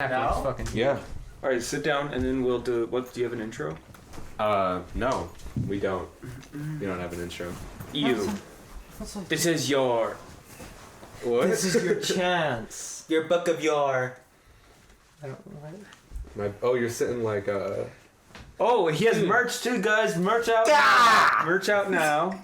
Now? Fucking Yeah. All right, sit down, and then we'll do. What? Do you have an intro? No, we don't. We don't have an intro. You. This is your. What? This is your chance. Your book of your. I don't know. You're sitting like Oh, he has merch too, guys. Merch out. Merch out now.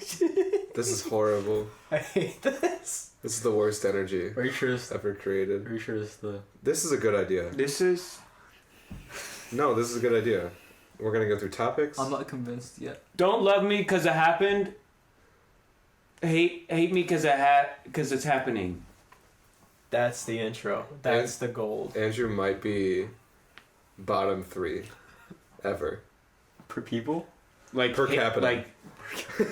This is horrible. I hate this. This is the worst energy Are you sure it's ever created. Are you sure it's the This is a good idea. This is. No, this is a good idea. We're gonna go through topics. I'm not convinced yet. Don't love me because it happened. Hate me because it's happening. That's the intro. That's the gold. Andrew might be bottom 3 ever. Per people? Like Per capita.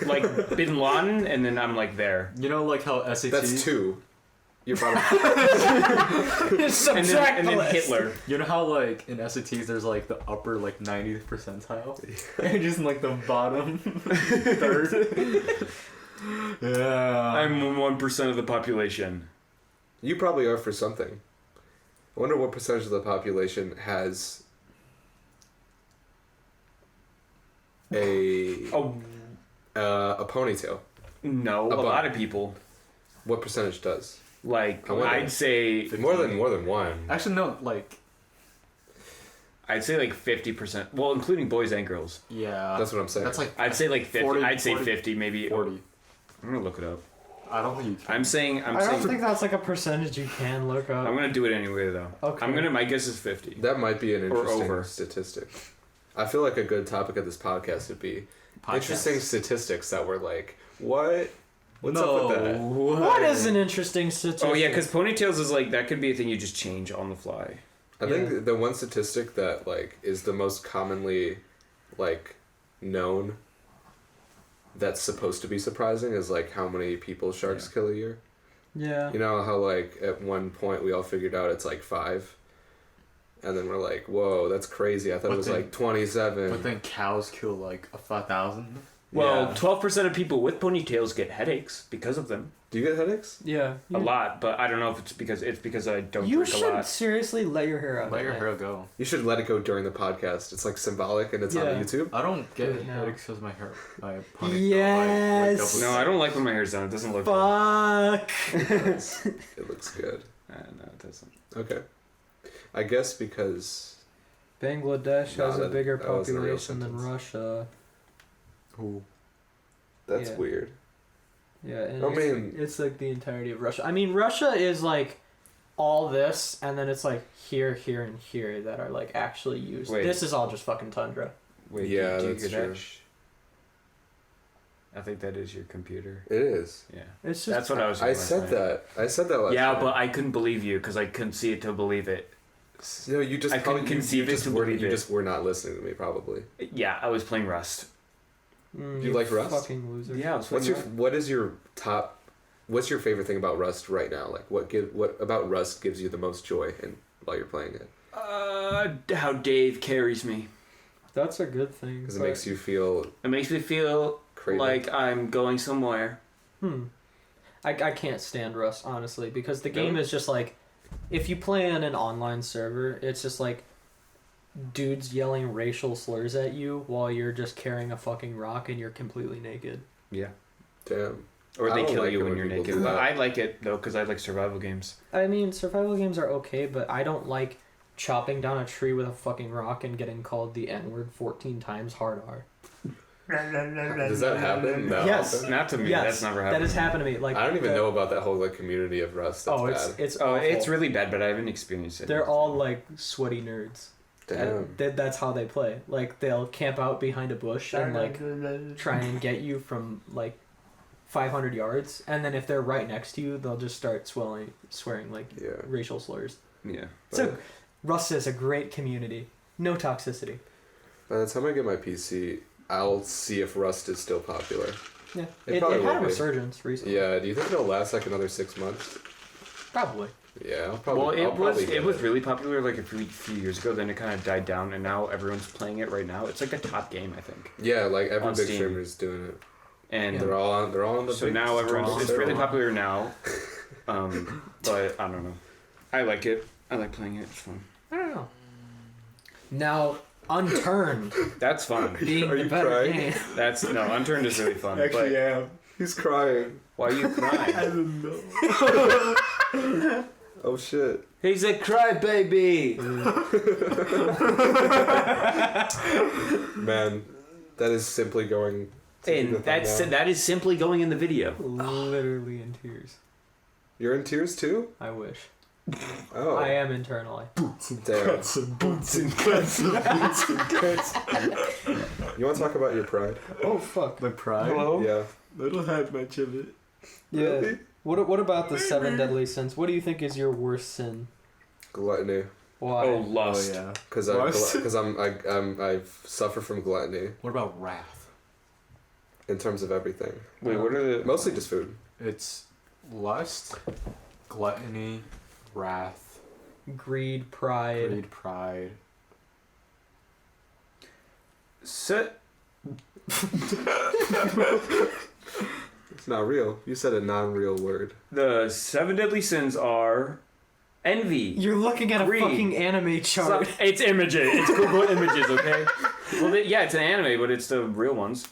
like Bin Laden, and then I'm like there. You know like how SAT That's 2. You're bottom. And then Hitler. You know how like in SATs there's like the upper like 90th percentile? And just in like the bottom third. Yeah. I'm 1% of the population. You probably are for something. I wonder what percentage of the population has a ponytail. No, a bun. lot of people. What percentage does? Like I wonder. I'd say More than one. Actually no, like I'd say like 50%. Well, including boys and girls. yeah. That's what I'm saying. That's like I'd say like 50. 40, I'd say 40, 50, maybe. 40. I'm gonna look it up. I don't think you can. I'm saying. I don't think that's like a percentage you can look up. I'm gonna do it anyway though. Okay. My guess is 50. That might be an Or interesting over. statistic. I feel like a good topic of this podcast would be interesting statistics that were like, what? What's up with that? What is an interesting statistic? Oh yeah, because ponytails is like that could be a thing you just change on the fly. I think the one statistic that like is the most commonly like known that's supposed to be surprising is like how many people sharks kill a year. Yeah. You know how like at one point we all figured out it's like 5, and then we're like, whoa, that's crazy. I thought it was like 27. But then cows kill like 5,000. Well, Yeah. 12% of people with ponytails get headaches because of them. Do you get headaches? Yeah. A lot, but I don't know if it's because I don't You drink a should lot. seriously let your hair out. Let at your night. hair go. You should let it go during the podcast. It's like symbolic and it's on Yeah. YouTube. I don't get Do it now. headaches because my ponytail. Yes. No, I don't like when my hair's down. It doesn't look. Fuck. It looks good. No, it doesn't. Okay. I guess because Bangladesh No, has a that- bigger that wasn't a real population than sentence. Russia. Ooh. that's Yeah. weird. Yeah, and I it's, mean- it's like the entirety of Russia. I mean, Russia is like all this, and then it's like here, here, and here that are like actually used. Wait. This is all just fucking tundra. Wait, Yeah, do you that's hear true. that? I think that is your computer. It is. Yeah, It's just that's what I was. I saying said last night. that. I said that last Yeah, night. but I couldn't believe you because I couldn't see it to believe it. No, you just I probably couldn't conceive it just to were, believe you it. just were not listening to me probably. Yeah, I was playing Rust. You like Rust? Fucking loser. Yeah, I was playing What's your favorite thing about Rust right now? Like what about Rust gives you the most joy while you're playing it? How Dave carries me. That's a good thing. Because it but- makes you feel It makes me feel crazy. like I'm going somewhere. I can't stand Rust, honestly, because the game Really? is just like, if you play on an online server, it's just like dudes yelling racial slurs at you while you're just carrying a fucking rock and you're completely naked. Yeah. damn. Or I they don't kill like you it when when you're people naked. do that. I like it though because I like survival games. I mean, survival games are okay, but I don't like chopping down a tree with a fucking rock and getting called the N-word 14 times hard R. Does that happen? No. Yes. Not to me. Yes, That's never happened. that has happened to me. Like I don't even know about that whole like community of Rust. That's bad. it's Oh, awful. it's really bad, but I haven't experienced it. They're all like sweaty nerds. Damn. That's how they play. Like they'll camp out behind a bush and like try and get you from like 500 yards, and then if they're right next to you, they'll just start swearing like Yeah. racial slurs. Yeah. So Rust is a great community. No toxicity. By the time I get my PC, I'll see if Rust is still popular. Yeah, It it probably had a will be. resurgence recently. Yeah. Do you think it'll last like another 6 months? Probably. Yeah. I'll probably. Well, I'll probably it get was really popular like a few years ago. Then it kind of died down, and now everyone's playing it right now. It's like a top game, I think. Yeah, like every on big Steam. streamer is doing it. And They're all on the. so big now everyone's strong it's server. really popular now. But I don't know. I like it. I like playing it. It's fun. I know. Now, Unturned That's fun. being Are the you better crying? game. That's no, Unturned is really fun. Actually, but yeah. He's crying. why are you crying? don't know. Oh shit. He's a crybaby. Man, that is simply going. to And the thumbnail. that is simply going in the video. Literally in tears. You're in tears too? I wish. Oh. I am internally. Damn. and boots and cuts. You want to talk about your pride? Oh fuck. The pride. Hello. Yeah. I don't have much of it. Yeah. Really? What about the 7 deadly sins? What do you think is your worst sin? Gluttony. Why? Oh, lust. Oh yeah. Because I suffer from gluttony What about wrath? in terms of everything. Wait, what are the? Mostly just food. It's lust, gluttony, wrath, Greed, pride. greed, pride. Set. It's not real. You said a non-real word. The 7 deadly sins are envy. You're looking at a Greed. fucking anime chart. It's images. It's Google Images, okay? Well, yeah, it's an anime, but it's the real ones.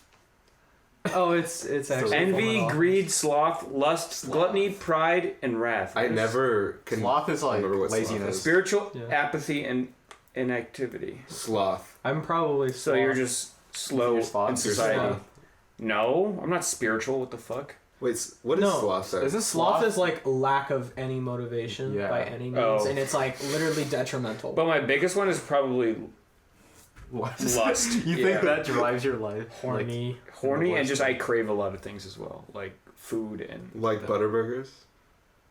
Oh, it's actually Envy, phenomenal. greed, sloth, lust, gluttony, pride, and wrath. I never can Sloth is like remember what sloth laziness. is. Spiritual Yeah. apathy and inactivity. Sloth. I'm probably So you're just slow You're sloth? in You're society. sloth. No, I'm not spiritual. What the fuck? Wait, what is No. sloth then? Isn't Sloth sloth is like lack of any motivation Yeah. by any means, Oh. and it's like literally detrimental. But my biggest one is probably what? lust. You Yeah. think that drives your life? Horny. Horny, and just I crave a lot of things as well, like food and. Like Butterburgers?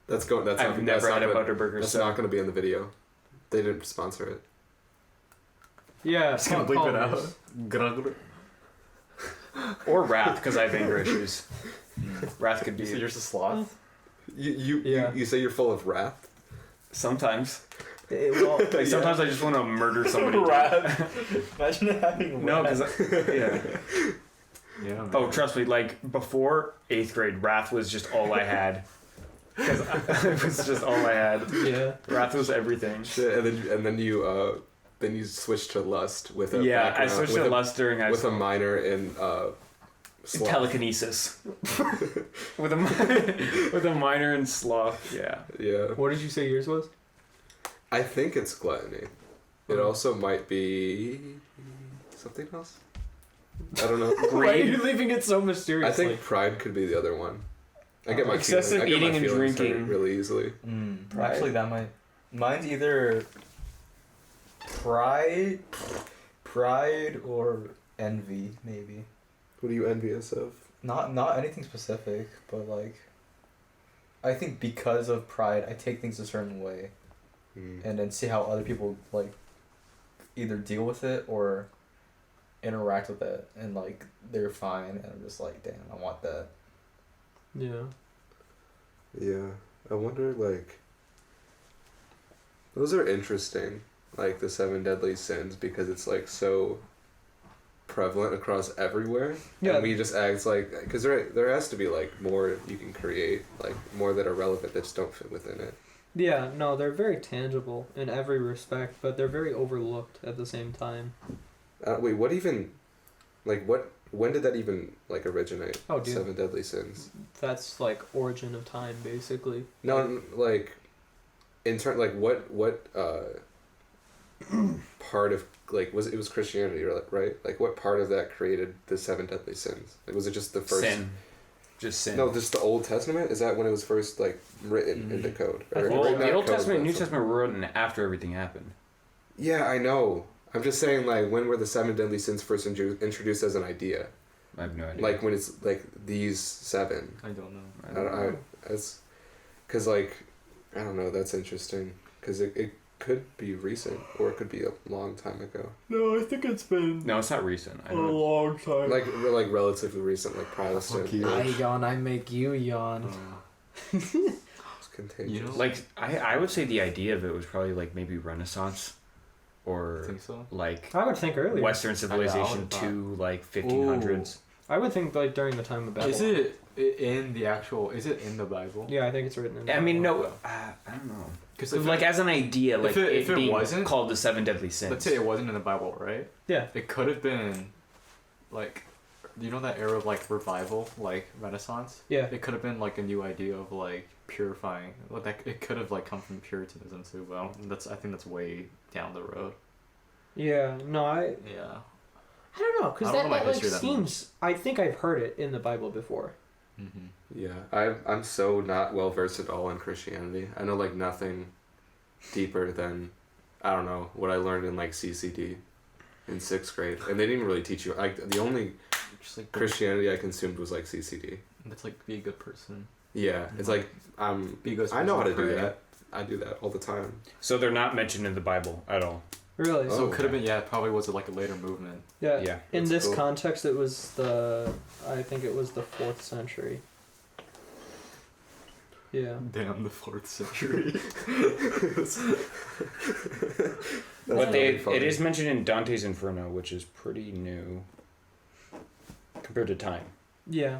That's going. That's I've not, never that's had a not gonna- Butterburger. That's So not going to be in the video. They didn't sponsor it. Yeah, Just gonna bleep it out. polymers. Grugler. or wrath, because I have anger issues. Wrath could You said be you're just a sloth. Yeah. You say you're full of wrath. sometimes. Well, Like sometimes I just want to murder somebody. Imagine having No, because yeah. Yeah. Man. Oh, trust me. Like before 8th grade, wrath was just all I had. Because it was just all I had. yeah. Wrath was everything. Shit, and then you switched to lust with a Yeah, I background- switched with to a- lust during high with a school. minor in sloth. Telekinesis. with a with a minor in sloth. Yeah. Yeah, What did you say yours was? I think it's gluttony. It also might be something else. I don't know. Why are you Greed. leaving it so I mysteriously? think pride could be the other one. I get my Excessive feelings, I get my eating and feelings hurt drinking. really easily. Pride. Actually, that might. Mine's either pride or envy, maybe. What are you envious of? Not anything specific, but like. I think because of pride, I take things a certain way, and then see how other people like, either deal with it or interact with it, and like they're fine, and I'm just like, damn, I want that. Yeah. Yeah, I wonder, like, those are interesting, like the 7 deadly sins, because it's like so prevalent across everywhere. Yeah. And we just act like, because there has to be like more you can create, like more that are relevant that just don't fit within it. Yeah, no, they're very tangible in every respect, but they're very overlooked at the same time. Wait, what even, like when did that even like originate? Oh, dude. 7 deadly sins. That's like origin of time, basically. No, like, in turn, like what part of like it was Christianity, right? Like what part of that created the 7 deadly sins? Like was it just the first? Sin. Just sin. No, just the Old Testament. Is that when it was first like written into code? Or Well, written the not Old code, Testament and but New Testament were written after everything happened. Yeah, I know. I'm just saying, like, when were the 7 deadly sins first introduced as an idea? I have no idea. Like when it's like these 7. I don't know. I don't know. It's because like I don't know. That's interesting because it could be recent or it could be a long time ago. No, I think it's been No, it's not recent. I a know. long time. Like relatively recent, like Protestant. Fuck you. I yawn, I make you yawn. It's contagious. You know? Like I would say the idea of it was probably like maybe Renaissance, I or think so. like I would think earlier. Western civilization thought- to like 1500s. I would think like during the time of Babylon. Is it in the actual? Is it in the Bible? Yeah, I think it's written in. I mean, Babylon. no, I don't know. Because like as an idea, like if it being wasn't called the 7 deadly sins. let's say it wasn't in the Bible, right? Yeah. It could have been, like, you know that era of like revival, like Renaissance. Yeah. It could have been like a new idea of like purifying. Like that, it could have like come from Puritanism too. Well, I think that's way down the road. Yeah. No, I don't know, because I don't know my that like history that seems. I think I've heard it in the Bible before. Mm-hmm. Yeah, I'm so not well versed at all in Christianity. I know like nothing deeper than, I don't know, what I learned in like CCD in 6th grade, and they didn't really teach you like the only Just like Christianity I consumed was like CCD. It's like be a good person. Yeah, it's like Be a good I know how to person, do pray. that. I do that all the time. So they're not mentioned in the Bible at all. Really? So Oh, it could have been it probably was like a later movement. Yeah. Yeah, In that's this cool. context, it was I think it was the 4th century. Yeah. Damn, the 4th century. But really funny. it is mentioned in Dante's Inferno, which is pretty new compared to time. Yeah.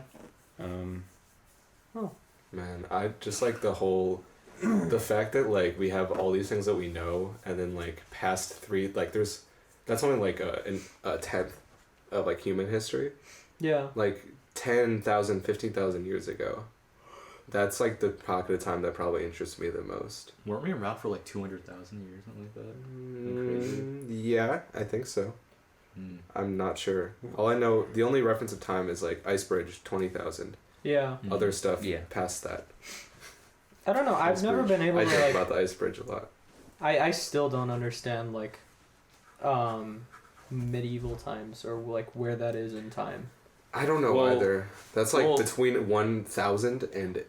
Man, I just like the fact that like we have all these things that we know, and then like past 3 like that's only like a tenth of like human history. Yeah. Like 10,000, 15,000 years ago. That's like the pocket of time that probably interests me the most. Weren't we around for like 200,000 years, something like that? Yeah, I think so. Mm. I'm not sure. All I know, the only reference of time is like Ice Bridge, 20,000. Yeah. Mm. Other stuff Yeah. past that. I don't know. I've Ice never Bridge. been able I to think like. about the Ice Bridge a lot. I still don't understand like, medieval times or like where that is in time. I don't know Well- either. That's like well- between 1,000 and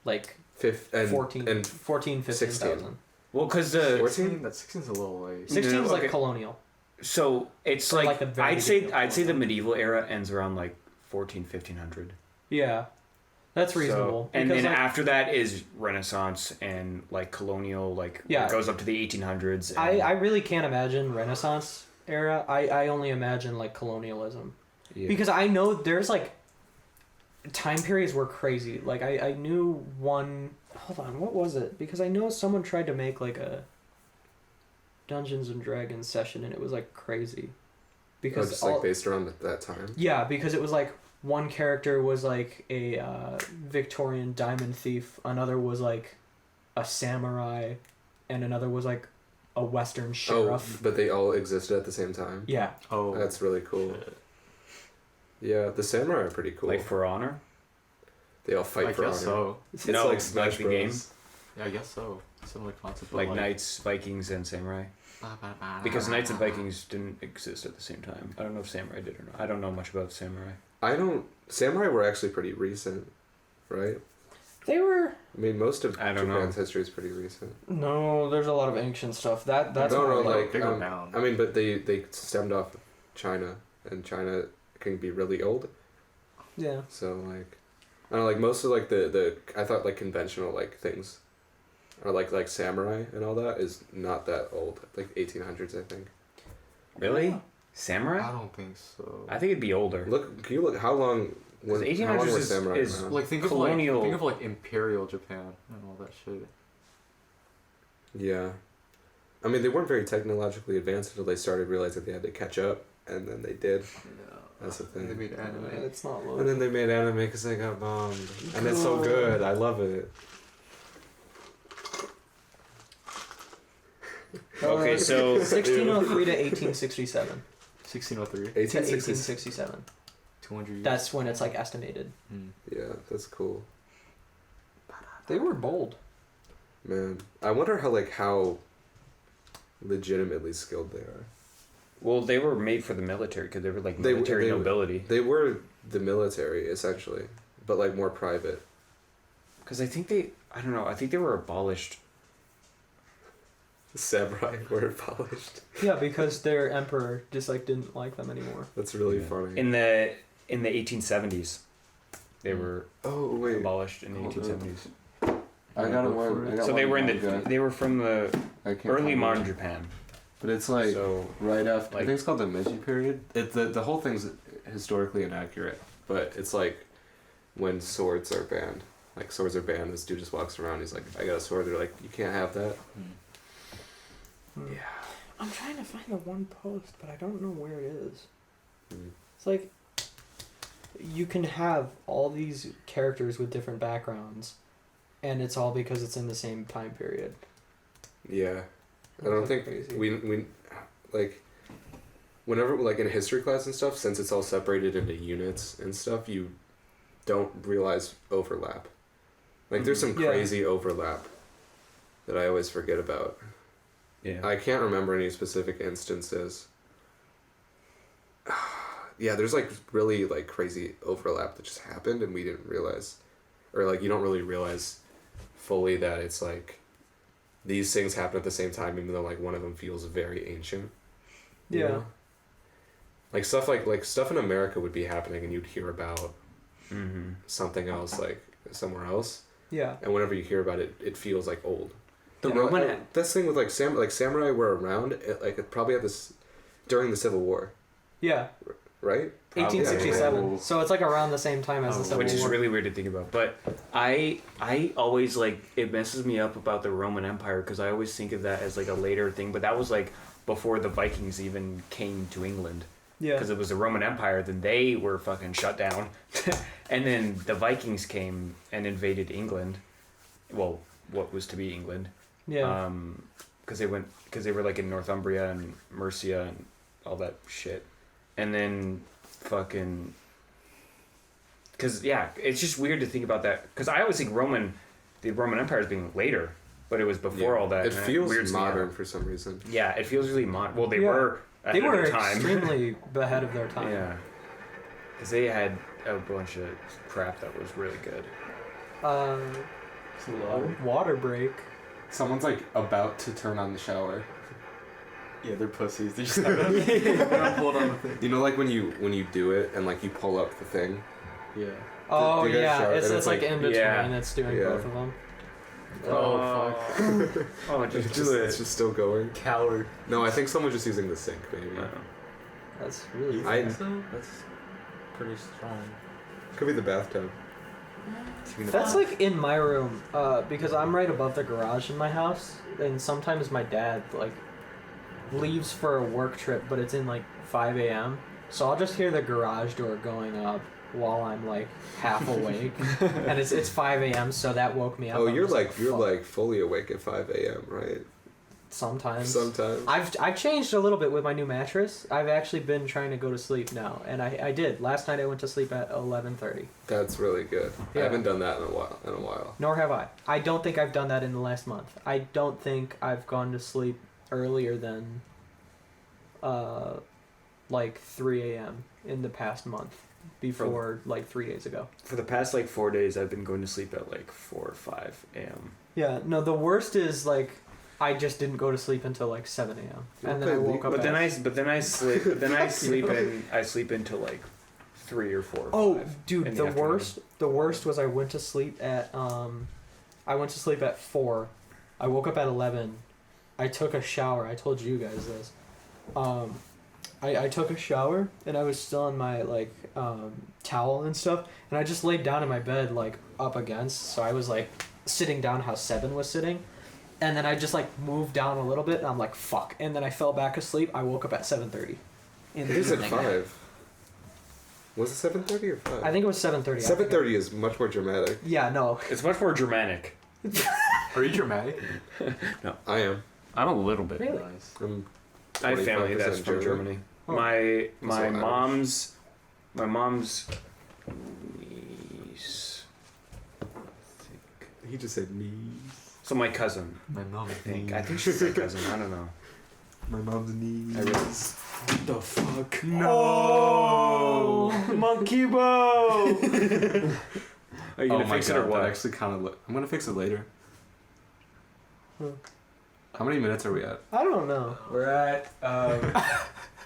Like 14 and 14, 15,000. Well, because the 14? That 16's a little late. 16 is okay. like colonial. so it's Or, like, like, the very I'd say beginning of the medieval era ends around like 1500. Yeah. That's reasonable. And because, then like, after that is Renaissance and like colonial, like Yeah. it goes up to the 1800s. And, I really can't imagine Renaissance era. I only imagine like colonialism. yeah. Because I know there's like time periods were crazy. Like I knew one. Hold on, what was it? Because I know someone tried to make like a Dungeons and Dragons session, and it was like crazy. Because just like based around that time. yeah, because it was like one character was like a Victorian diamond thief, another was like a samurai, and another was like a Western sheriff. Oh, but they all existed at the same time. Yeah. Oh, That's really cool. shit. Yeah, the samurai are pretty cool. like for honor. They all fight I for honor. guess so. It's No, like Smash like the game? Bros. Yeah, I guess so. Similar concept. but Like Knights, Vikings, and Samurai. Because Knights and Vikings didn't exist at the same time. I don't know if Samurai did or not. I don't know much about Samurai. Samurai were actually pretty recent, right? They were. I mean, most of I don't know. Japan's history is pretty recent. No, there's a lot of ancient stuff. That's no, more like they go down. I mean, but they stemmed off of China, and China can be really old. yeah. So like, I don't know, like most of like the I thought like conventional like things, or like samurai and all that is not that old. Like 1800s, I think. Really? I Samurai? don't think so. I think it'd be older. Can you look how long? Because How long 1800s were is- samurai is around? Like think Colonial- of like Imperial Japan and all that shit. Yeah, I mean they weren't very technologically advanced until they started realizing they had to catch up, and then they did. Yeah. That's the thing. They made anime. It's not And low. then they made anime because they got bombed, and it's so good. I love it. Okay, so 1603 to 1867. 1603. 1860s. 1867. 200 years. That's when it's like estimated. Hmm. Yeah, that's cool, They were bold. man. I wonder how legitimately skilled they are. well, they were made for the military because they were like They- military they- nobility. They were the military essentially, but like more private. Because I think I don't know. I think they were abolished. The samurai were abolished. Yeah, because their emperor just like didn't like them anymore. That's really Yeah. funny. In the 1870s. They were Oh wait, abolished in the Hold 1870s. I got one. I got So they one were in the manga. they were from the I can't early remember. modern Japan. But it's like So right after. I think it's called the Meiji period. The whole thing's historically inaccurate, but it's like when swords are banned like swords are banned. This dude just walks around. He's like, I got a sword. They're like, you can't have that. Yeah. I'm trying to find the one post, but I don't know where it is. Mm. It's like you can have all these characters with different backgrounds, and it's all because it's in the same time period. Yeah, I don't That's think crazy. we like whenever like in history class and stuff, since it's all separated into units and stuff, you don't realize overlap. Like there's some Yeah. crazy overlap that I always forget about. Yeah. I can't remember any specific instances. Yeah, there's like really like crazy overlap that just happened and we didn't realize, or like you don't really realize fully that it's like these things happen at the same time, even though like one of them feels very ancient. you Yeah. know? Like stuff like stuff in America would be happening and you'd hear about Mm-hmm. something else like somewhere else, Yeah. and whenever you hear about it, it feels like old. The And, Roman. this thing with like samurai were around it probably at this during the Civil War, Yeah. right? 1867. Oh. So it's like around the same time as Oh, the Civil Which is War. really weird to think about, but I always like it messes me up about the Roman Empire because I always think of that as like a later thing, but that was like before the Vikings even came to England, Yeah. because it was the Roman Empire. Then they were fucking shut down, and then the Vikings came and invaded England. Well, what was to be England? Yeah. Because they were like in Northumbria and Mercia and all that shit, and then fucking. Because yeah, it's just weird to think about that. Because I always think the Roman Empire as being later, but it was before all that. It and feels weirds me out. modern for some reason. Yeah, it feels really modern. Well, they Yeah. were They ahead were of their time. extremely ahead of their time. Yeah, because they had a bunch of crap that was really good. It's a lot. Water break. Someone's like about to turn on the shower. Yeah, they're pussies. They just haven't pulled on the thing. You know, like when you do it and like you pull up the thing. Yeah. Oh do you guys yeah, shower? it's And like in between. Yeah. It's doing Yeah. both of them. Oh, fuck. Oh, just It's do just, it. it's just still going. Coward. No, I think someone's just using the sink, maybe. That's really. I- fun. so? That's pretty strong. Could be the bathtub. That's like in my room, because I'm right above the garage in my house, and sometimes my dad like leaves for a work trip, but it's in like 5 a.m. So I'll just hear the garage door going up while I'm like half awake, and it's 5 a.m. So that woke me up. Oh, I'm you're just like "Fuck." like fully awake at 5 a.m., right? Sometimes. Sometimes. I've changed a little bit with my new mattress. I've actually been trying to go to sleep now, and I did. Last night I went to sleep at 11:30. That's really good. I Yeah. haven't done that in a while. Nor have I. I don't think I've done that in the last month. I don't think I've gone to sleep earlier than like 3 a.m. in the past month before like 3 days ago. For the past like 4 days, I've been going to sleep at like 4 or 5 a.m. Yeah, no, the worst is like I just didn't go to sleep until like 7 a.m. and then I woke up But then at- I sleep until like 3 or 4. Or Oh, 5 dude, in the afternoon. worst was I went to sleep at 4. I woke up at 11. I took a shower. I told you guys this. I took a shower and I was still in my like towel and stuff, and I just laid down in my bed like up against, so I was like sitting down how Seven was sitting, and then I just like moved down a little bit and I'm like fuck, and then I fell back asleep. I woke up at 7:30 in the It is at evening. 5. Was it 7:30 or 5? I think it was 7:30. 7:30 is much more dramatic. Yeah, no. It's much more Germanic. Are you dramatic? I am. I'm a little bit. Really? Nice. I'm I have family that's 25% from Germany. Oh. My Irish. mom's niece. I think. He just said me. So my cousin, My mom. I think she's my cousin. I don't know. My mom's knee. I really. What the fuck? No! Monkibo! Are you Oh gonna my fix it god, or what? that actually kind of. I'm gonna fix it later. How many minutes are we at? I don't know. We're at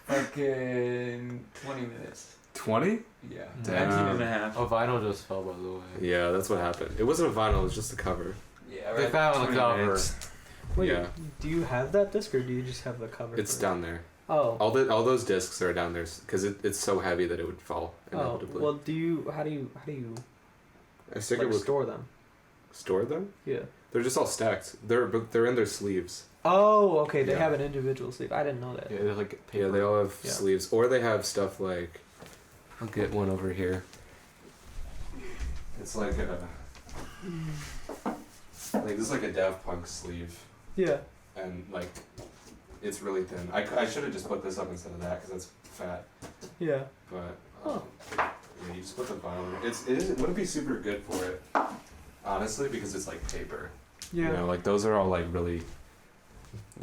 fucking 20 minutes. 20? Yeah. Damn. 19 and a half. Oh, vinyl just fell, by the way. Yeah, that's what happened. It wasn't a vinyl. It was just a cover. Yeah, They we're at found on the 20 cover. minutes. Wait, Yeah. do you have that disc or do you just have the cover? It's for it? down there. Oh. All those discs are down there because it's so heavy that it would fall Oh. inevitably. Well, how do you I stick like it with store them? store them. Yeah. They're just all stacked. They're in their sleeves. Oh, okay. They Yeah. have an individual sleeve. I didn't know that. Yeah, they're like paper. Yeah, they all have Yeah. sleeves, or they have stuff like. I'll get one over here. It's like a. Like this is like a Daft Punk sleeve, Yeah. and like, it's really thin. I should have just put this up instead of that because it's fat. Yeah. But Oh. yeah, you just put the vinyl. It wouldn't be super good for it, honestly, because it's like paper. Yeah. You know, like those are all like really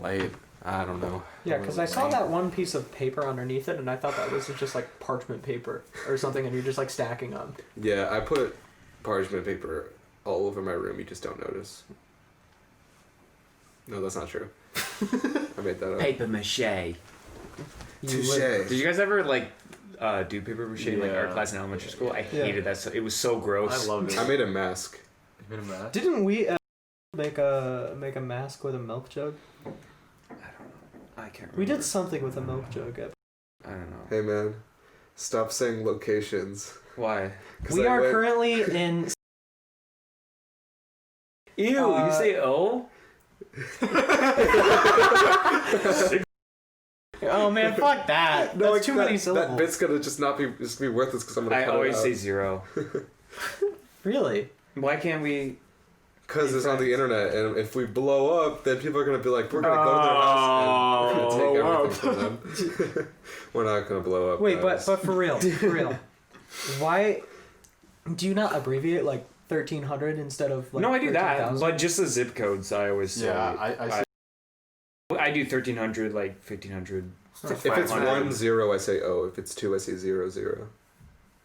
light. I don't know. Yeah, because I saw that one piece of paper underneath it, and I thought that was just like parchment paper or something, and you're just like stacking them. Yeah, I put parchment paper all over my room. You just don't notice. No, that's not true. I made that up. Paper mache. Touche. Did you guys ever like do paper mache in like Yeah. art class in elementary school? I Yeah. hated that. So it was so gross. I loved it. I made a mask. You made a mask? Didn't we make a mask with a milk jug? I don't know. I can't remember. We did something with a milk jug. I don't know. Hey man, stop saying locations. Why? 'Cause We I are went- currently in. Ew, you say oh? Oh man, fuck that. No, That's too many That syllables. bit's gonna just not be just be worthless because I'm gonna I cut always it out. say zero. Really? Why can't we? Because it's on the internet, and if we blow up, then people are gonna be like, we're gonna go to their house and we're gonna take everything from them. We're not gonna blow up. Wait, guys. but for real, why do you not abbreviate like 1300 instead of like No, I do that, 13,000? but just the zip codes. I always say. Yeah, I do 1300, like 1500. if it's 500. 1-0, I say O. If it's 2, I say 0-0.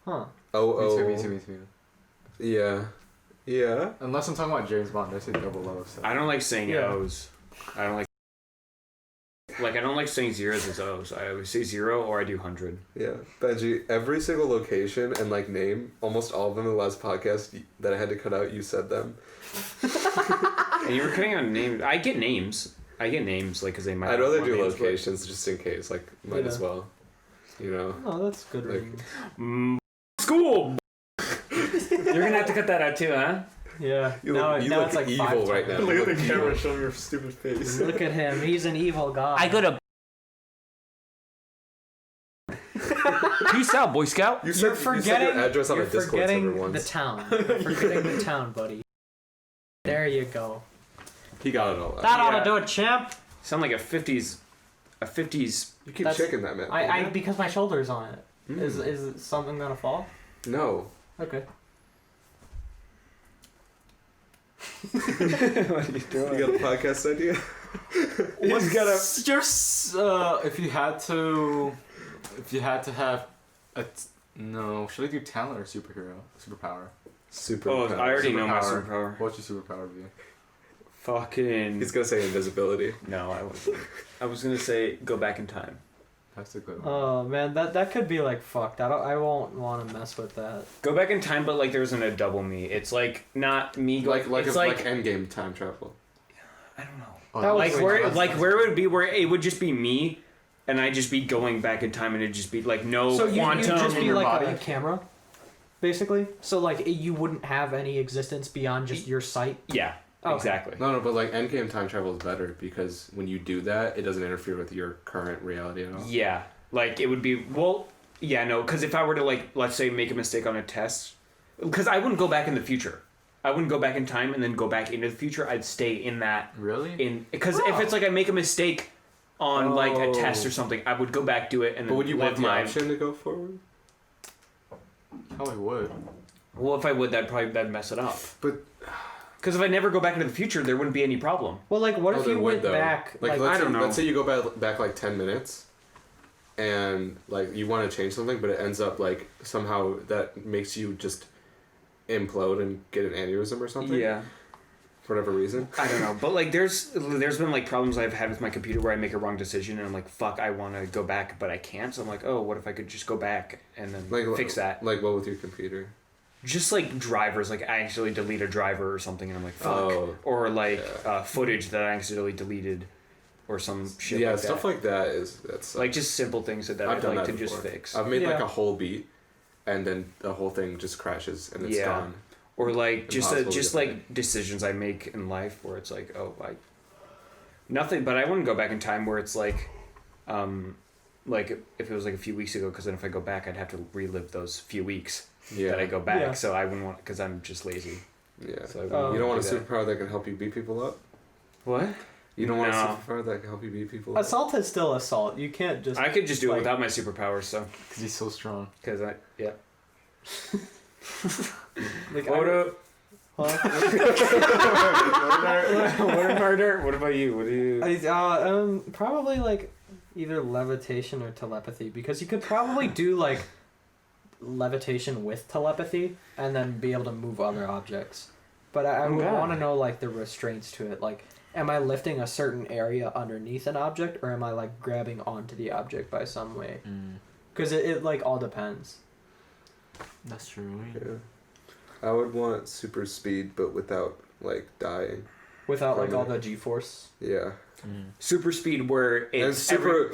Huh? O. Me too. Yeah. Yeah. Unless I'm talking about James Bond, I say double O. So. I don't like saying Yeah. O's. I don't like. Like I don't like saying zeros as O's. I always say 0 or I do 100. Yeah. Benji, every single location and like name, almost all of them in the last podcast that I had to cut out, you said them. And you were cutting out names. I get names, like because they might. I'd not rather want do names, but- locations just in case. Like, might as Yeah. well. You know? Oh, that's good. Like- reading. School. You're gonna have to cut that out too, huh? Yeah. You now look, you now look it's like evil 5 right now. times. You look evil. showing your stupid face. Look at him. He's an evil god. I go to. Peace out, Boy Scout. You You're said forgetting. your address on You're a Discord forgetting server once. the town. You're forgetting the town, buddy. There you go. He got it all out. That ought Yeah. to do it, champ. Sound like a 50s. You keep That's- checking that, man. I because my shoulder's on it. Mm. Is something gonna fall? No. Okay. What are you You got a podcast idea? What's just if you had to have no, should I do talent or superpower? Super. Oh, I already know my Superpower. superpower. What's your superpower be? Fucking. He's gonna say invisibility. No, I wasn't. I was gonna say go back in time. That's a good one. Oh man, that could be like fucked. I won't want to mess with that. Go back in time, but like there isn't a double me. It's like not me going. Like it's like endgame time travel. I don't know. Oh, that was Like way where too much. like where it would be where it would just be me, and I'd just be going back in time, and it'd just be like no So you quantum. just be your like body? a camera, basically. So like you wouldn't have any existence beyond just your sight. Yeah, Okay. exactly. No, but like endgame time travel is better because when you do that, it doesn't interfere with your current reality at all. Yeah, like it would be because if I were to like let's say make a mistake on a test, because I wouldn't go back in the future. I wouldn't go back in time and then go back into the future. I'd stay in that Really? because if it's like I make a mistake on like a test or something, I would go back, do it, and But then would you want live the my. option to go forward? Probably would. Well, if I would, that'd mess it up. But Because if I never go back into the future, there wouldn't be any problem. Well, like what if there you would, went though. back? Like, I don't know. Let's say you go back like 10 minutes, and like you want to change something, but it ends up like somehow that makes you just implode and get an aneurysm or something. Yeah. For whatever reason. I don't know, but like there's been like problems I've had with my computer where I make a wrong decision and I'm like, fuck, I want to go back, but I can't. So I'm like, oh, what if I could just go back and then Like fix that? Like what with your computer? Just like drivers, like I accidentally delete a driver or something, and I'm like, fuck. Oh, Or like yeah. footage that I accidentally deleted, or some shit. Yeah, like stuff that. like that that's like just simple things that I've I'd done like that to just before. fix. I've made like Yeah. a whole beat, and then the whole thing just crashes and it's Yeah. gone. or like Impossible to just get like decisions I make in life where it's like, oh, nothing. But I wouldn't go back in time where it's like if it was like a few weeks ago, because then if I go back, I'd have to relive those few weeks that I go back. Yeah. So I wouldn't want, because I'm just lazy. Yeah. So I You wouldn't don't want a do that. superpower that can help you beat people up? What? You don't want a No. superpower that can help you beat people up? Assault is still assault. You can't just. I could just do it like- without my superpowers. So Because he's so strong. because yeah. Like, What I, up? huh? What murder? What about you? What do you? Probably like either levitation or telepathy, because you could probably do like levitation with telepathy and then be able to move other objects. But I would God. want to know like the restraints to it. Like, am I lifting a certain area underneath an object, or am I like grabbing onto the object by some way? Because it like all depends. That's true. Yeah. I would want super speed, but without like dying. Without like all the G-force. Yeah. Super speed where And it's super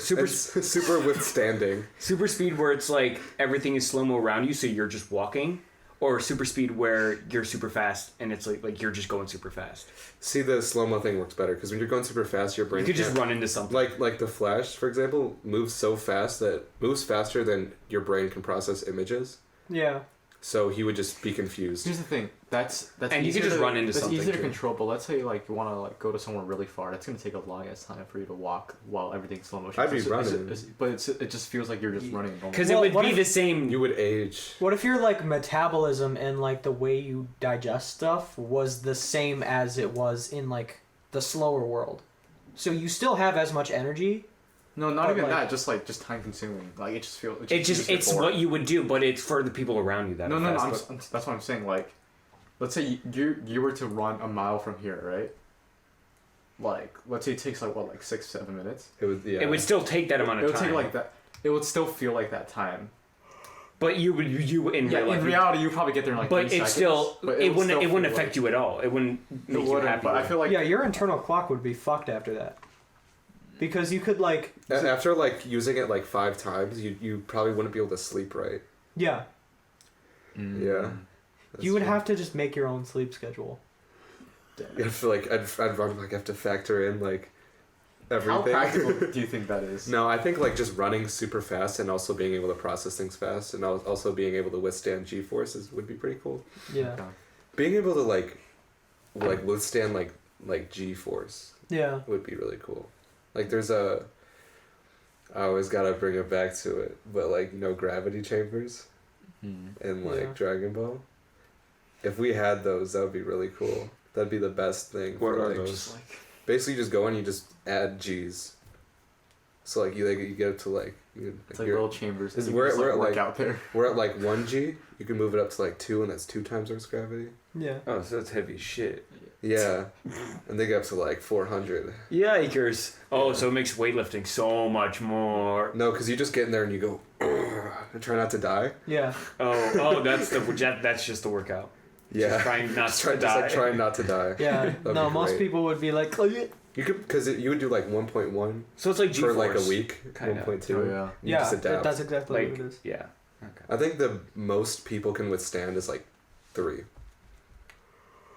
withstanding. super speed where it's like everything is slow mo around you, so you're just walking, or super speed where you're super fast and it's like you're just going super fast. See, the slow mo thing works better because when you're going super fast, your brain You could just can't- run into something. like the Flash, for example, moves so fast that moves faster than your brain can process images. Yeah. So he would just be confused. Here's the thing. That's And you easier could just to- run into that's something, easier to too. control. But let's say like you want to like go to somewhere really far. That's gonna take a long ass time for you to walk while everything's slow motion. I'd be It's- running. but it just feels like you're just running. normal. Because Well, it would what be if- the same. You would age. What if your like metabolism and like the way you digest stuff was the same as it was in like the slower world? So you still have as much energy. No, not But, even like- that. Just time consuming. Like it just feels. It's what you would do, but it's for the people around you that. No, are no, no. fast. That's what I'm saying. Like, let's say you were to run a mile from here, right? Like, let's say it takes like 6-7 minutes. It would. Yeah. It would still take that amount It of would time. take like that. It would still feel like that time. But you in Yeah, real life. in reality, you probably get there in like. but 3 it's seconds, still but it wouldn't still feel affect like- you at all. It wouldn't It make you wouldn't, happy. but I feel like Yeah, your internal clock would be fucked after that. Because you could like After like using it like 5 times, you probably wouldn't be able to sleep right. yeah, Yeah. That's you would true. have to just make your own sleep schedule. You have to like I'd run like have to factor in like everything. How practical do you think that is? No, I think like just running super fast and also being able to process things fast and also being able to withstand G-forces would be pretty cool. Yeah. Being able to like withstand like G-force Yeah. would be really cool. Like there's I always gotta bring it back to it, but like gravity chambers in like Yeah. Dragon Ball. If we had those, that would be really cool. That'd be the best thing. What for, are like, those? Just like Basically, you just go and you just add G's. So like you get up to like it's like little chambers. Is That you we're- can just, we're like, work like- out there. we're at like 1G. You can move it up to like 2, and that's 2 times Earth's gravity. Yeah. Oh, so that's heavy shit. Yeah, and they get up to like 400. Yikers! Oh, so it makes weightlifting so much more. No, because you just get in there and you go, and try not to die. Yeah. Oh, that's just the workout. Yeah, Just trying not just to die. trying not to die. Yeah. That'd No, be most great. people would be like, oh, yeah. You could because you would do like 1.1 So it's like G-force. for like a week, Kinda. 1.2. Oh, yeah. You Yeah, just adapt. that's exactly Like what it is. yeah. Okay. I think the most people can withstand is like 3.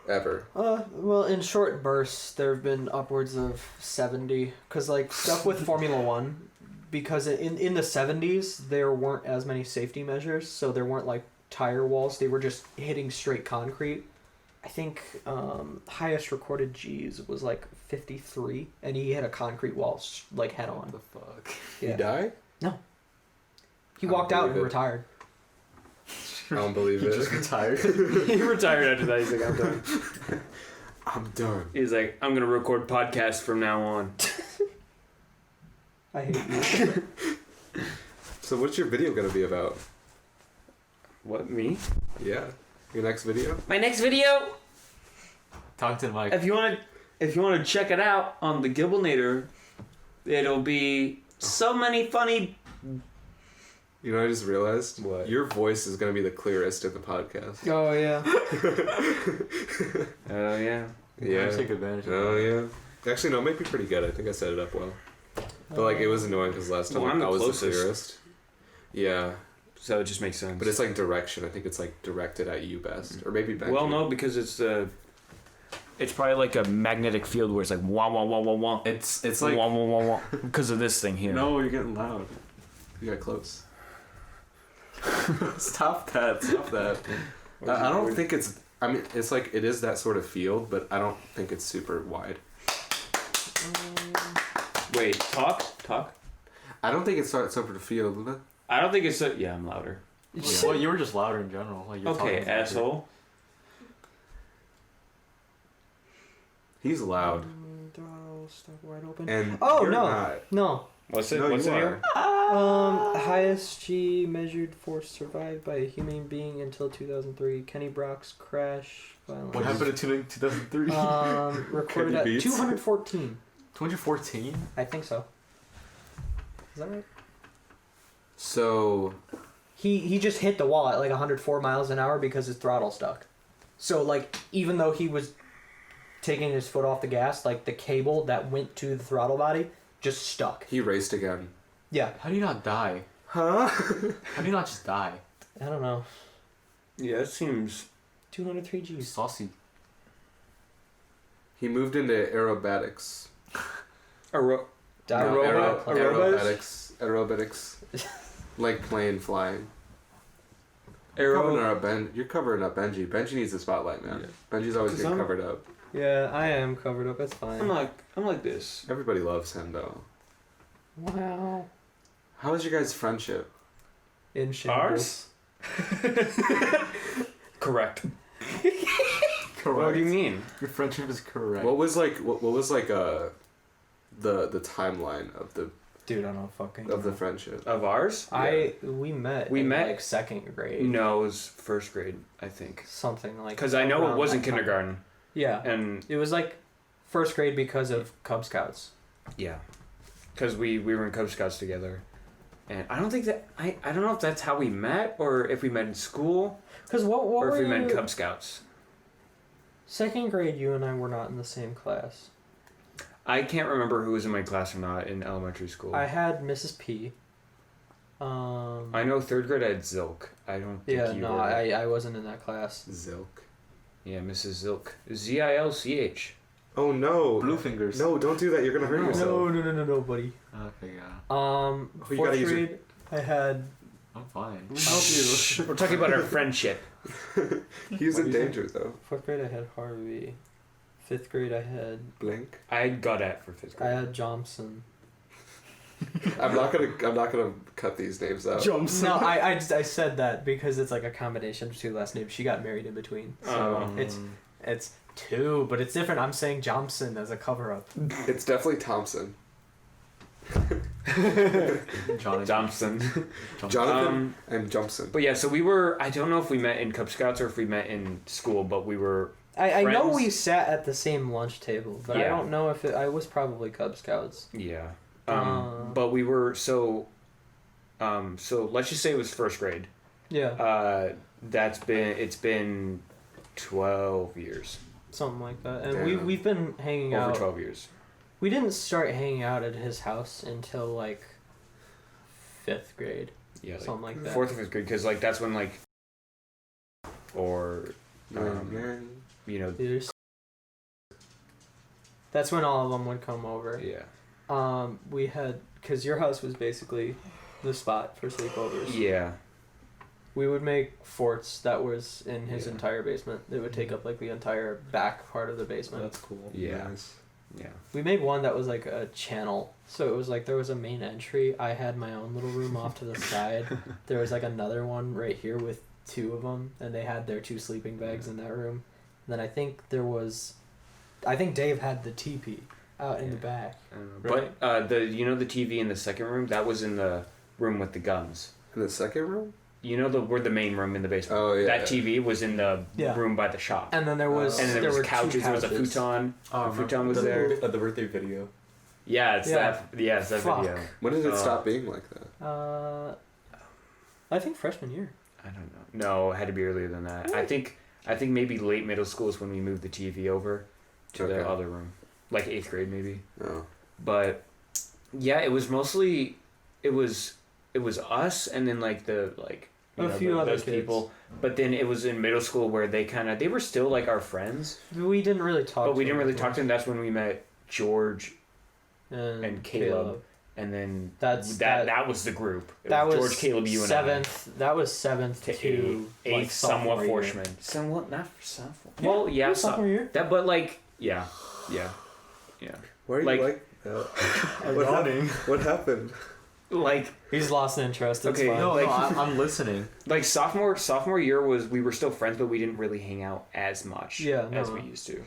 Ever. Well, in short bursts, there have been upwards of 70. Because, like, stuff with Formula One, because in the 70s, there weren't as many safety measures, so there weren't, like, tire walls. They were just hitting straight concrete. I think highest recorded G's was, like, 53, and he hit a concrete wall, like, head What on. the fuck? You Yeah. die? He I walked don't out and believe it. retired. I don't believe He it. just retired. He retired after that. He's like, I'm done. I'm done. He's like, I'm gonna record podcasts from now on. I hate you. So what's your video gonna be about? What, me? Yeah, your next video. My next video. Talk to the mic. If you wanna check it out on the Gibblenator, it'll be so many funny. You know, I just realized What? your voice is gonna be the clearest in the podcast. Oh, yeah. Oh yeah. Yeah. Take advantage of Oh that. yeah. Actually, no, it might be pretty good. I think I set it up well. But like, it was annoying because last time Well, I'm I the was closest. the clearest. Yeah. So it just makes sense. But it's like direction. I think it's like directed at you best, or maybe Benji. Well, no, because it's probably like a magnetic field where it's like wah wah wah wah wah. It's like wah wah wah wah because of this thing here. no, you're getting loud. You got close. Stop that! Stop that! I don't think it's. I mean, it's like it is that sort of field, but I don't think it's super wide. Wait, talk. I don't think it's sort of field. I don't think it's so. Yeah, I'm louder. Well, you were just louder in general. Like, you're Okay, talking asshole. He's loud. Throttle stuck wide open. And Oh, you're no. not. No. What's it? No, What's you it here? are. Highest G measured force survived by a human being until 2003. Kenny Brock's crash. Violence. What happened in 2003? Recorded Kenny at Beats? 214. 2014? I think so. Is that right? So He just hit the wall at like 104 miles an hour because his throttle stuck. So like even though he was taking his foot off the gas, like the cable that went to the throttle body just stuck. he raced again. Yeah. How do you not die? Huh? How do you not just die? I don't know. Yeah, it seems. 203 G's. Saucy. He moved into aerobatics. Aero- Aeroba- Aerobatics. Like plane flying. Aero. You're covering up Benji. Benji needs the spotlight, man. Yeah. Benji's always 'Cause getting I'm- covered up. Yeah, I am covered up. It's fine. I'm like this. Everybody loves him though. Wow. How was your guys' friendship? In shambles. Correct. Correct. What do you mean? Your friendship is correct. What was like the timeline of the Dude, I don't fucking of the know. friendship? Of ours? We met. We in, met- like second grade. No, it was first grade, I think. Something like. Because I know it around wasn't that time. kindergarten, Yeah. and It was like first grade because of Cub Scouts. yeah, because we were in Cub Scouts together, and I don't think that I don't know if that's how we met or if we met in school Because what or if were we met in you- Cub Scouts. Second grade, you and I were not in the same class. I can't remember who was in my class or not in elementary school. I had Mrs. P. I know third grade I had Zilk. I don't think Yeah, you no, were. I wasn't in that class. Zilk. Yeah, Mrs. Zilk. Zilch. Oh no! Blue fingers. No, don't do that. You're gonna hurt No. yourself. No, buddy. Okay, yeah. you Fourth gotta use grade, I had. I'm fine. We're talking about our friendship. He's What in do you danger though. Fourth grade, I had Harvey. Fifth grade, I had. Blink. I had Godat for fifth I grade. had Johnson. I'm not gonna cut these names out. Johnson. No, I said that because it's like a combination of two last names. She got married in between, so Oh. it's two, but it's different. I'm saying Johnson as a cover up. It's definitely Thompson. Johnny. Thompson. Jonathan and Johnson. But yeah, so we were. I don't know if we met in Cub Scouts or if we met in school, but we were. I know Friends? we sat at the same lunch table, but I Yeah. don't know if I was probably Cub Scouts. Yeah. Uh. But we were so. So let's just say it was first grade. Yeah, It's been 12 years. something like that. And Damn. we've been hanging Over out. 12 years. We didn't start hanging out at his house until like fifth grade, Yeah. Like something like that. fourth or fifth grade, because like that's when like. Or. You know. Dude, that's when all of them would come over. Yeah. We had, because your house was basically the spot for sleepovers. Yeah. We would make forts that was in his Yeah. entire basement. It would take up like the entire back part of the basement. That's cool. Yeah. Nice. Yeah. We made one that was like a channel. So it was like there was a main entry. I had my own little room off to the side. There was like another one right here with two of them, and they had their two sleeping bags in that room. And then I think Dave had the teepee out in the back. But the the TV in the second room, that was in the room with the guns. In the second room? You know we're the main room in the basement. Oh yeah. That TV was in the Yeah. room by the shop. And then there was And then there were was two couches. There was a couches. futon. Oh, The futon was there. The birthday video. Yeah, it's Yeah. that. Yeah, it's that Fuck. video. When did it Uh, stop being like that? I think freshman year. I don't know. No, it had to be earlier than that. I think maybe late middle school is when we moved the TV over to the Okay. other room, like 8th grade maybe. Oh. But yeah, it was mostly it was us, and then like A few other those kids. people. But then it was in middle school where they were still like our friends, We didn't really talk. but we didn't really them talk to them. That's when we met George and and Caleb. And then that was the group. It That was George, Caleb, you, and I. seventh. That was seventh To to eighth, like, somewhat sophomore year. freshman. Somewhat not sophomore. Yeah, Well, yeah, sophomore year. that, but like, yeah. Why are you Like- like that? I'm What yawning. What happened? Like, He's lost interest. It's Okay, fine. No, Like- no, I'm listening. like sophomore year we were still friends, but we didn't really hang out as much Yeah, as no. we used to,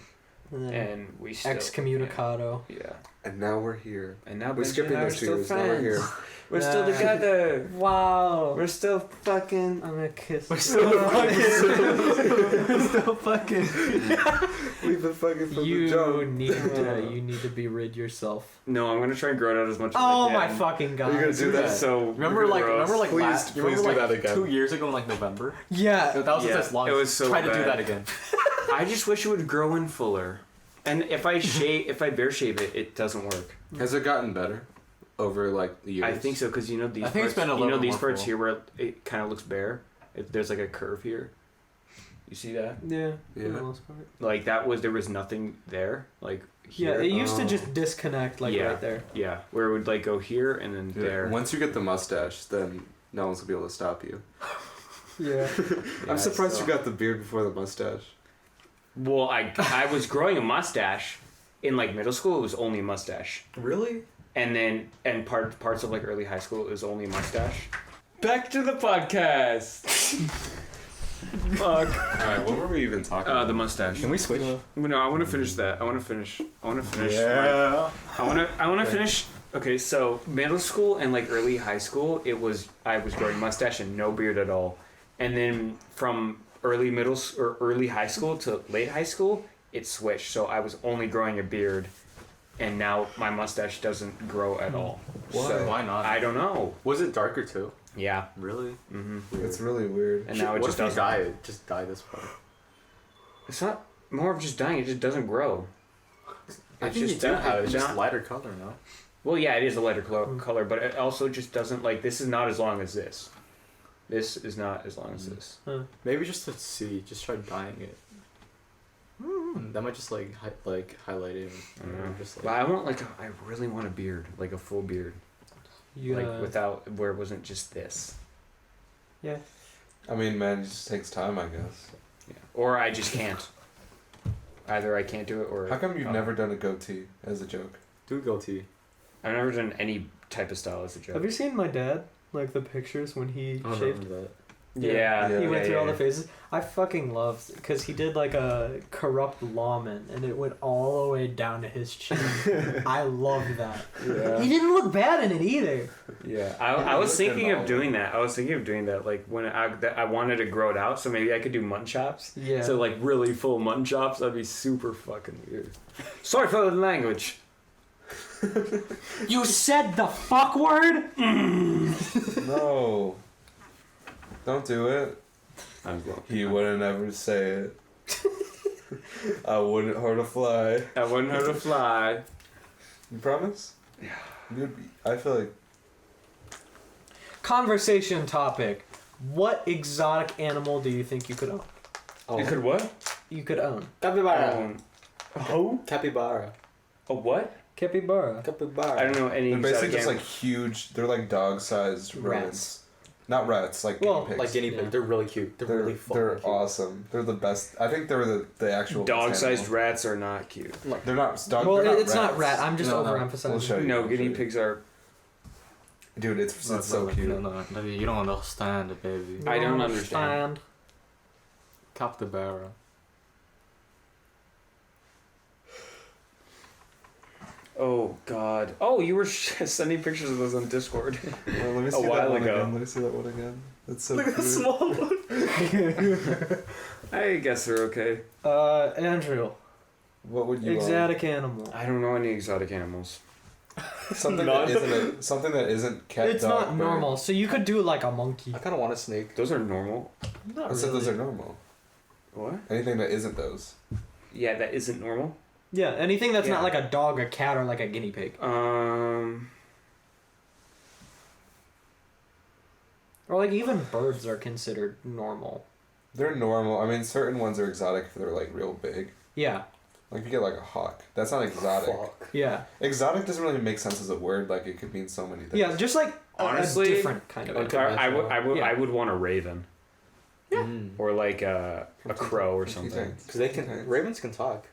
And then and we still excommunicado. Yeah, And now we're here. and now We're Benji skipping and I are those 2 still years. Now we're here. friends. We're still Nah. together. Wow. We're still fucking. I'm gonna kiss. We're still fucking. We've been fucking from the You jump. need to beride yourself. No, I'm gonna try and grow it out as much as Oh I my can. fucking god. Are you gonna do that? So Remember like Please do that again. 2 years ago in like November. Yeah. That was Yeah, just launch. it was so Try to do bad. that again. I just wish it would grow in fuller. And if I bare shave it, it doesn't work. Has it gotten better over like the years? I think so, because you know these I think parts, it's been a little these more parts full. here where it kind of looks bare. There's like a curve here. You see that? Yeah. For Yeah. the most part. Like there was nothing there. Like Yeah, here. it used to Oh. just disconnect like Yeah. right there. Yeah, where it would like go here and then Yeah. there. Once you get the mustache, then no one's gonna be able to stop you. Yeah. I'm surprised so- you got the beard before the mustache. Well, I was growing a mustache in like middle school. It was only a mustache, Really? and then parts of like early high school it was only a mustache. Back to the podcast. Fuck. Alright, what were we even talking about? The mustache. Can we switch? No, I want to finish that. I want to finish. Yeah. I want to finish. Okay, so middle school and like early high school, I was growing mustache and no beard at all, and then from early high school to late high school, it switched. So I was only growing a beard, and now my mustache doesn't grow at all. Why? So Why not? I don't know. Was it darker too? Yeah. Really? hmm It's really weird. And now it what just if you doesn't. dye it? Just dye this part. It's not more of just dying. It just doesn't grow. I It's think just you do that- have it. it's Just not- lighter color, no? Well, yeah, it is a lighter color, but it also just doesn't like. This is not as long as this. This is not as long as this. Maybe just to see. Just try dyeing it. That might just like highlight it. I don't know. Just But I want I really want a beard, like a full beard, You like without where it wasn't just this. Yeah. I mean, man, it just takes time, I guess. Yeah. Or I just can't. Either I can't do it, or How come you've never done a goatee as a joke? do goatee. I've never done any type of style as a joke. Have you seen my dad? Like the pictures when he I don't shaved? remember that. Yeah. Yeah. He went yeah, through all yeah. the phases. I fucking loved because he did like a corrupt lawman and it went all the way down to his chin. I loved that. Yeah. He didn't look bad in it either. Yeah, I was look thinking at of all. doing that. I was thinking of doing that, like when I wanted to grow it out, so maybe I could do mutton chops. Yeah. So like really full mutton chops, that'd be super fucking weird. Sorry for the language. You said the fuck word? No. Don't do it. I'm He wouldn't ever say it. I wouldn't hurt a fly. I wouldn't hurt a fly. You promise? Yeah. You'd be, I feel like Conversation topic. What exotic animal do you think you could own? Oh. You could what? You could own. Capybara. Who? Capybara. A what? Capybara. Capybara. I don't know any they're exotic basically just like animals. huge. They're like dog-sized rodents. Rats. Not rats, like Well, guinea pigs. Like guinea pig. Yeah. They're really cute. They're really fucking they're cute. awesome. They're the best. I think they're the actual best Dog-sized animal. rats are not cute. They're not dog. Well, they're not it's not rats. rat. I'm just No, no. overemphasizing. We'll show you. No, I'll guinea show you. pigs are. Dude, it's so cute. No, you don't understand it, baby. I don't understand. Capybara. Oh God! Oh, you were sending pictures of those on Discord. Well, let me A see while that one ago. again. Let me see that one again. That's so Look at the cute. small one. I guess they're okay. Andrew. What would you Exotic animal. I don't know any exotic animals. something None. that isn't cat It's dog, not bird. normal. So you could do like a monkey. I kind of want a snake. Those are normal. Not I said those are really. normal. What? Anything that isn't those. Yeah, that isn't normal. Yeah, anything that's Yeah. not like a dog, a cat, or like a guinea pig. Or like even birds are considered normal. They're normal. I mean, certain ones are exotic if they're like real big. Yeah. Like if you get like a hawk, that's not exotic. Fuck. Yeah. Exotic doesn't really make sense as a word. Like it could mean so many things. Yeah, just like Honestly, a different kind of okay. animal. I Yeah. would want a raven Yeah. or like a crow or Teen something. Titans. Because they Teen can. Titans. Ravens can talk.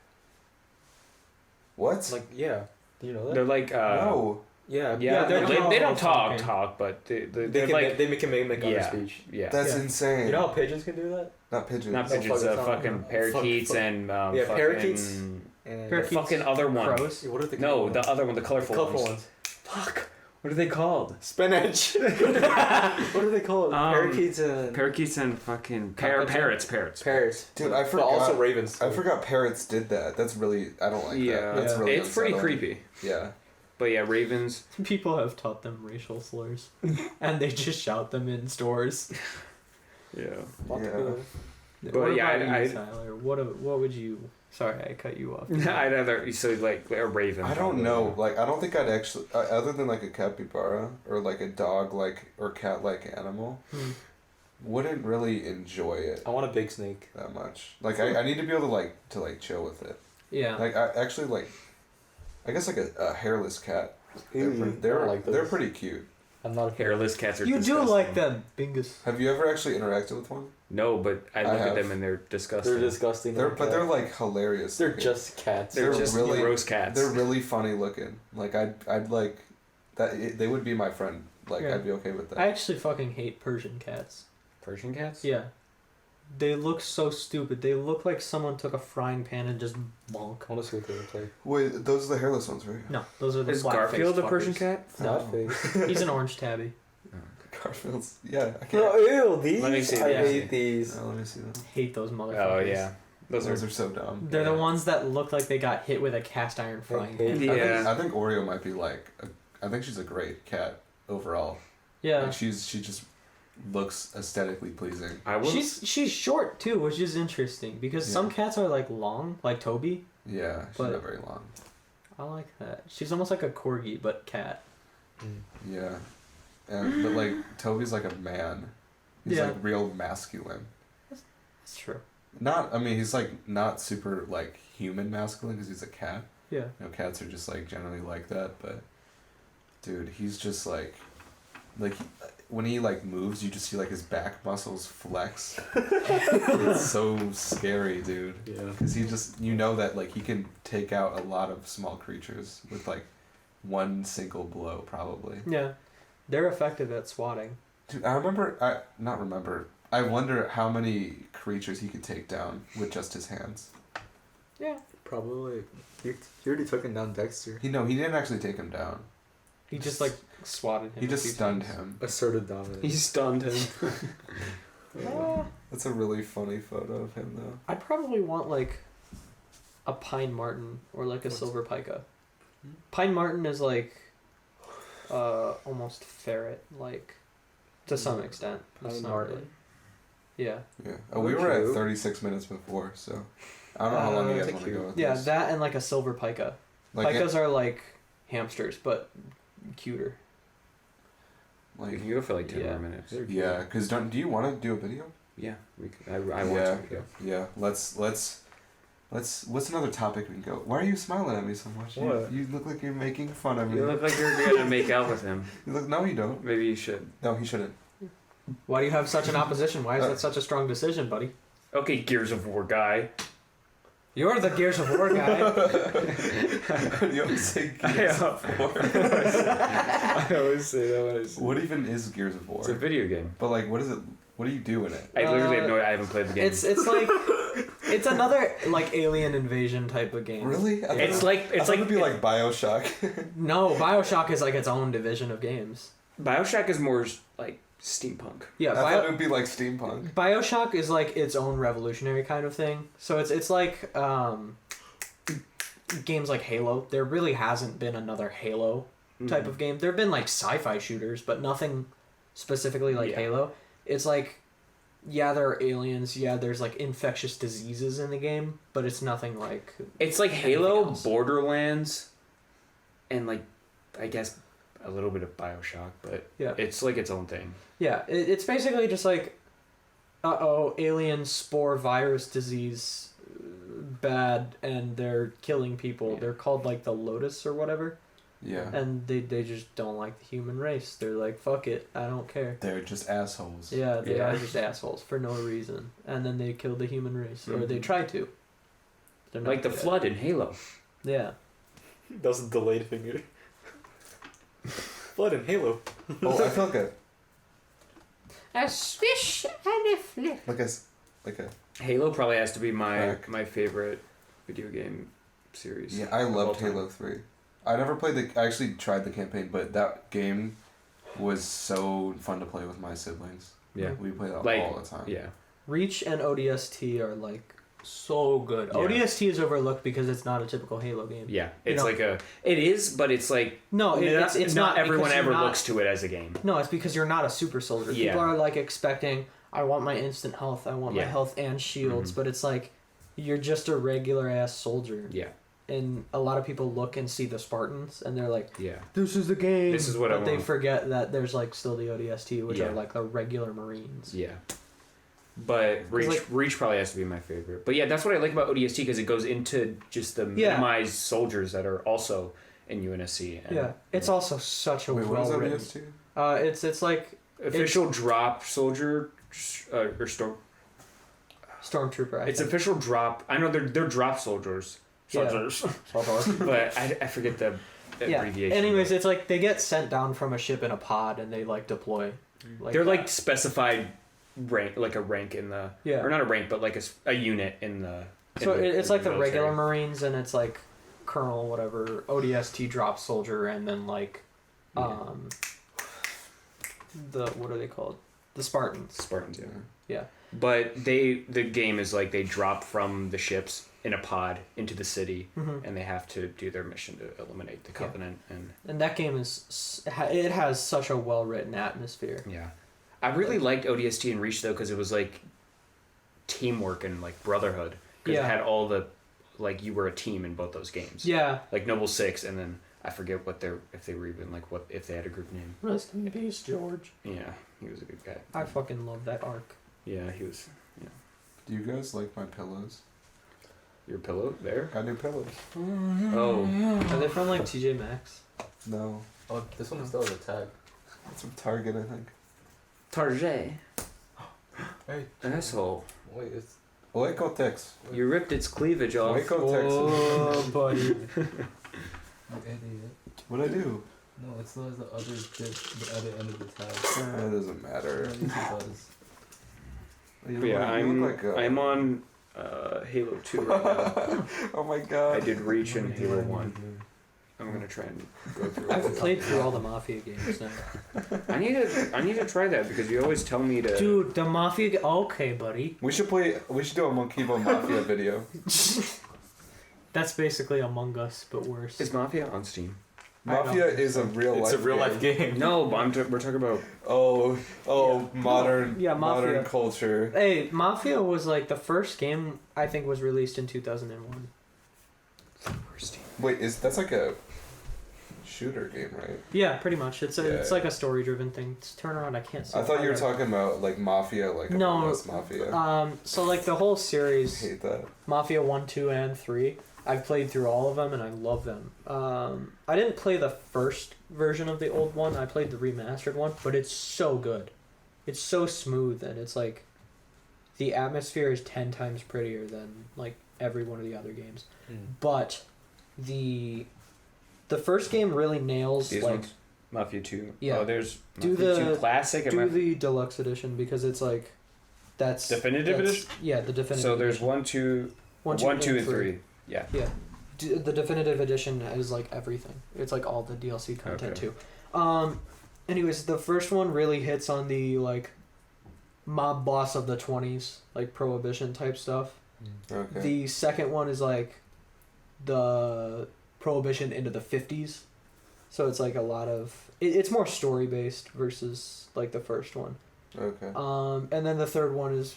What? Like yeah. Do you know that? They're like no. Yeah. Yeah, they're they don't talking. talk, but They they're can like they can make yeah, other speech. yeah. That's Yeah. insane. You know how pigeons can do that? Not pigeons. Not No, pigeons, fuck, it's fucking not- parakeets fuck. and Yeah, fucking, parakeets. And Parakeets, the fucking other one. crows. What are they No, called? the other one, the colorful, colorful ones. ones. Fuck. What are they called? Spinach. What are they called? Parakeets and Parakeets and fucking Cockatoo? parrots. parrots. Dude, I forgot. But also ravens. I forgot parrots did that. That's really. I don't like Yeah, that. That's really it's pretty unsettling. creepy. Yeah. But yeah, ravens. People have taught them racial slurs, and they just shout them in stores. Yeah. Yeah. But what yeah, about I- you, Tyler? What would you? Sorry, I cut you off. I'd rather so like a raven. I don't know. Like, I don't think I'd actually, other than like a capybara or like a dog like or cat like animal, wouldn't really enjoy it I want a big snake. that much. Like, I need to be able to like chill with it. Yeah. Like, I actually like, I guess like a hairless cat. They're Ew, pretty, I they're don't like those. they're pretty cute. I'm not a Hairless cats are You do disgusting. like them, Bingus. Have you ever actually interacted with one? No, but I look at have. them and they're disgusting. They're disgusting. But they're like hilarious. They're looking. just cats. They're they're just really- gross cats. They're really funny looking. Like I'd like that. They would be my friend. Like Yeah. I'd be okay with that. I actually fucking hate Persian cats. Persian cats. Yeah. They look so stupid. They look like someone took a frying pan and just bonk. I want to see what they look like. Wait, those are the hairless ones, right? No, those are the Is black-faced Garfield a fuckers. Persian cat? No. Fat He's an orange tabby. Garfield's. Yeah, I can't. No, ew, these. Let me see I these. hate these. Let me see them. Hate those motherfuckers. Oh yeah, those Those are. are so dumb. They're the ones that look like they got hit with a cast iron frying hate pan. Yeah. I think Oreo might be like. I think she's a great cat overall. Yeah. Like she just looks aesthetically pleasing. I will. She's short too, which is interesting because Yeah. some cats are like long, like Toby. Yeah, she's But- not very long. I like that. She's almost like a corgi but cat. Yeah, and but like Toby's like a man. He's Yeah. like real masculine. That's true. Not. I mean, he's like not super like human masculine because he's a cat. Yeah. You know, cats are just like generally like that, but dude, he's just like when he like moves, you just see like his back muscles flex. It's so scary, dude. Yeah. Because he just that like he can take out a lot of small creatures with like one single blow, probably. Yeah. They're effective at swatting. Dude, I wonder how many creatures he could take down with just his hands. Yeah. Probably. You already took him down, Dexter. He didn't actually take him down. He just like swatted him. He a just few stunned times. him. Asserted dominance. He stunned him. That's a really funny photo of him, though. I'd probably want like a pine marten or like a silver pica. Pine marten is like almost ferret like to some extent. That's Pine not marten. really. Yeah. Yeah. Oh, we were at True. 36 minutes before, so I don't know how long you guys thank want to you. go with Yeah, this. that and like a silver pica. Like, Picas are like hamsters but cuter. We like can go for like 10 Yeah. more minutes. yeah, because do you want to do a video? Yeah, we could. I want Yeah. to. Yeah. Yeah. Let's. What's another topic we can go? Why are you smiling at me so much? What? You look like you're making fun of me. You look like you're gonna make out with him. No, you don't. Maybe you should. No, he shouldn't. Why do you have such an opposition? Why is that such a strong decision, buddy? Okay, Gears of War guy. You're the Gears of War guy. You always say I Gears of War. I always say that when I say. What even is Gears of War? It's a video game. But like, what is it? What do you do in it? I literally have no. I haven't played the game. It's like it's another like alien invasion type of game. Really? It's like I thought it'd be like Bioshock. No, BioShock is like its own division of games. BioShock is more like steampunk. Yeah, I thought it would be like steampunk. BioShock is like its own revolutionary kind of thing. So it's like games like Halo. There really hasn't been another Halo type of game. There've been like sci-fi shooters, but nothing specifically like Yeah. Halo. It's like yeah, there are aliens, yeah, there's like infectious diseases in the game, but it's nothing like It's like anything Halo, else. Borderlands, and like, I guess, a little bit of Bioshock, but Yeah. it's like its own thing. Yeah, it's basically just like, alien spore virus disease, bad, and they're killing people. Yeah. They're called like the Lotus or whatever, Yeah. and they just don't like the human race. They're like, fuck it, I don't care. They're just assholes. Yeah, they Yeah. are just assholes for no reason, and then they kill the human race, or they Mhm. try to. They're not Like the good at Flood in Halo. it. Yeah. That was a delayed finger. Blood and Halo. Oh, I feel A swish and a flip. like a Halo probably has to be Crack. my favorite video game series. yeah. I of all loved time. Halo 3. I never played I actually tried the campaign, but that game was so fun to play with my siblings. Yeah. We played that Like, all the time. Yeah. Reach and ODST are like so good. Yeah. ODST is overlooked because it's not a typical Halo game. Yeah. You It's know- like it is, but it's like No, it's not everyone because ever you're not- looks to it as a game. No, it's because you're not a super soldier. Yeah. People are like expecting, I want my instant health, I want my Yeah. health and shields, Mhm. but it's like you're just a regular ass soldier. Yeah. And a lot of people look and see the Spartans and they're like, Yeah. this is the game. This is what I But they want. forget that there's like still the ODST, which Yeah. are like the regular Marines. Yeah. But Reach probably has to be my favorite. But yeah, that's what I like about ODST because it goes into just the Yeah. minimized soldiers that are also in UNSC. And, Yeah. It's also such a Wait, what is well written. ODST? It's like official drop soldier or storm. Stormtrooper. I It's think. official drop. I know they're drop soldiers. Yeah. Soldiers. But I forget the abbreviation. Anyways, it's like they get sent down from a ship in a pod and they like deploy. they're like specified rank, like a rank in the Yeah. or not a rank, but like a unit in the. So it's like the military. regular Marines, and it's like Colonel whatever ODST drop soldier, and then like, the what are they called? The Spartans. Spartans, yeah. Yeah. But the game is like they drop from the ships in a pod into the city, Mm-hmm. and they have to do their mission to eliminate the Covenant, And that game it has such a well written atmosphere. yeah. I really liked ODST and Reach though because it was like teamwork and like brotherhood because Yeah. it had all the like you were a team in both those games. Yeah. Like Noble Six, and then I forget if they were even like what if they had a group name. Rest in peace, George. Yeah, he was a good guy. I fucking love that arc. Yeah, he was. Do you guys like my pillows? Your pillow there? Got new pillows. Oh, Are they from like TJ Maxx? No, Oh, this one still has a tag. it's from Target, I think. Target. Hey. Asshole. Wait, it's. Oikotex. You ripped its cleavage off. Oikotex. Oh, buddy. You idiot. What'd I do? No, it still has the other bit, the other end of the tag. That doesn't matter. At least it does. But yeah, You look like I'm on Halo 2 right now. Oh my god. I did Reach and Halo 1. I'm gonna try and go through all I've of played through all the Mafia games now. them. I need to try that because you always tell me to. Dude, the Mafia. Okay, buddy. We should do a Monkibo Mafia video. That's basically Among Us, but worse. Is Mafia on Steam? I know. Mafia is a real life. It's a real life game. No, but we're talking about. Oh, Yeah. modern. Yeah, Mafia. Modern culture. Hey, Mafia was like the first game I think was released in 2001. Wait, that's like a shooter game, right? Yeah, pretty much. It's Yeah. like a story driven thing. Just turn around, I can't see. I thought you were either. talking about like Mafia, like No, Among Us Mafia. So like the whole I series, hate that. Mafia 1, 2, and 3, I've played through all of them and I love them. I didn't play the first version of the old one. I played the remastered one, but it's so good. It's so smooth and it's like the atmosphere is 10 times prettier than like every one of the other games. But the first game really nails These like ones? Mafia 2. Yeah. Oh, there's Do Mafia the- 2 Classic and do Mafia the deluxe edition because it's like that's Definitive that's- edition? Yeah, the definitive. So there's edition. 1, 2, 1, 2, and 3. Yeah. Yeah, the definitive edition is like everything. It's like all the DLC content Okay. too. Anyways, the first one really hits on the like mob boss of the 20s, like prohibition type stuff. Okay. The second one is like the prohibition into the 50s. So it's like a lot of it's more story based versus like the first one. Okay. And then the third one is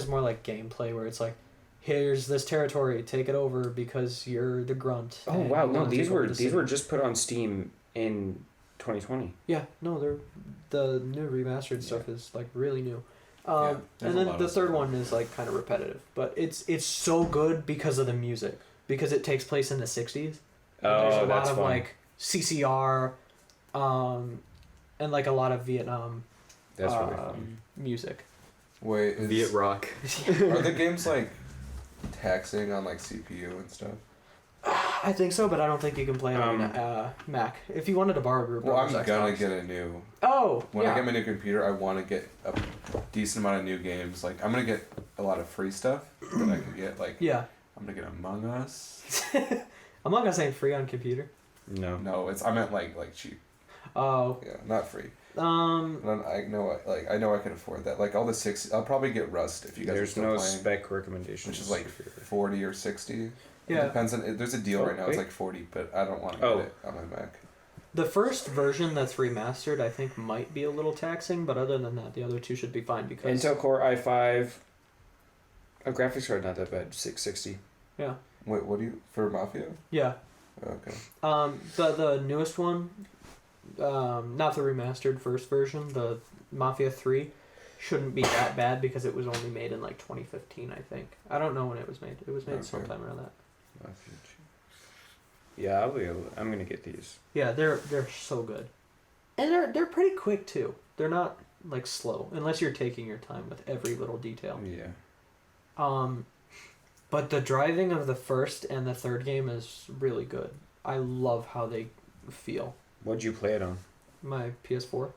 more like gameplay where it's like here's this territory, take it over because you're the grunt. Oh and wow, you no, wanna these take over were the these city. were just put on Steam in 2020. Yeah, no, the new remastered stuff is like really new. Yeah, there's and a then lot the of third stuff. one is like kind of repetitive, but it's so good because of the music, because it takes place in the 60s. And there's a lot That's of fun. like CCR, and like a lot of Vietnam That's really fun. music. Wait, Viet Rock. are the games like taxing on like CPU and stuff? I think so, but I don't think you can play it on Mac. If you wanted to borrow Group, Well, I'm Brothers gonna Xbox. get a new. Oh, When yeah. I get my new computer, I want to get a decent amount of new games. Like I'm gonna get a lot of free stuff that I could get. Like Yeah. I'm gonna get Among Us. Among Us ain't free on computer. No. No, I meant like cheap. Oh. Yeah, not free. Um. But I know I know I can afford that. Like all the 6, I'll probably get Rust if you guys are There's still no playing, spec recommendations. which is like 40 or 60. Yeah. It depends on. There's a deal Oh, right now. It's wait. like 40, but I don't want to Oh. get it on my Mac. The first version that's remastered, I think, might be a little taxing, but other than that, the other two should be fine because. Intel Core i5. Graphics card not that bad. 660. Yeah. Wait, what do you for Mafia? Yeah. Okay. The newest one, not the remastered first version, the Mafia 3, shouldn't be that bad because it was only made in like 2015, I think. I don't know when it was made. It was made Okay. sometime around that. Yeah, I'm gonna get these. Yeah, they're so good, and they're pretty quick too. They're not like slow unless you're taking your time with every little detail. Yeah. But the driving of the first and the third game is really good. I love how they feel. What'd you play it on? My PS4.